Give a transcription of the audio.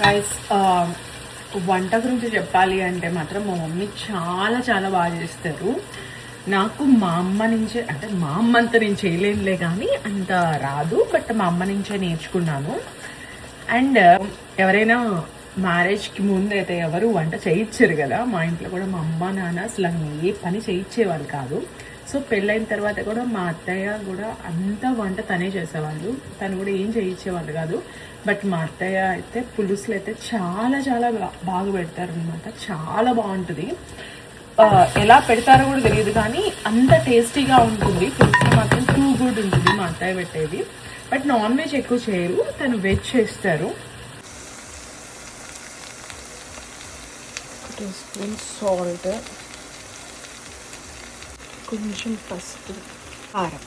Guys వంట గురించి చెప్పాలి అంటే మాత్రం మా మమ్మీ చాలా చాలా బాగా చేస్తారు. నాకు మా అమ్మ నుంచే, అంటే మా అమ్మ అంతా నేను చేయలేనులే కానీ అంత రాదు, బట్ మా అమ్మ నుంచే నేర్చుకున్నాను. అండ్ ఎవరైనా మ్యారేజ్కి ముందు అయితే ఎవరు వంట చేయించారు కదా, మా ఇంట్లో కూడా మా అమ్మ నాన్న అసలు ఏ పని చేయించేవాళ్ళు కాదు. సో పెళ్ళైన తర్వాత కూడా మా అత్తయ్య కూడా అంతా వంట తనే చేసేవాళ్ళు, తను కూడా ఏం చేయించేవాళ్ళు కాదు. బట్ మా అత్తయ్య అయితే పులుసులు అయితే చాలా చాలా బాగా పెడతారు అనమాట, చాలా బాగుంటుంది. ఎలా పెడతారో కూడా తెలియదు కానీ అంత టేస్టీగా ఉంటుంది. పులుసు మాత్రం టూ గుడ్ ఉంటుంది మా అత్తయ్య పెట్టేది. బట్ నాన్ వెజ్ ఎక్కువ చేయరు, తను వెజ్ చేస్తారు. 1 teaspoon సాల్ట్, కొంచెం పసుపు, కారం.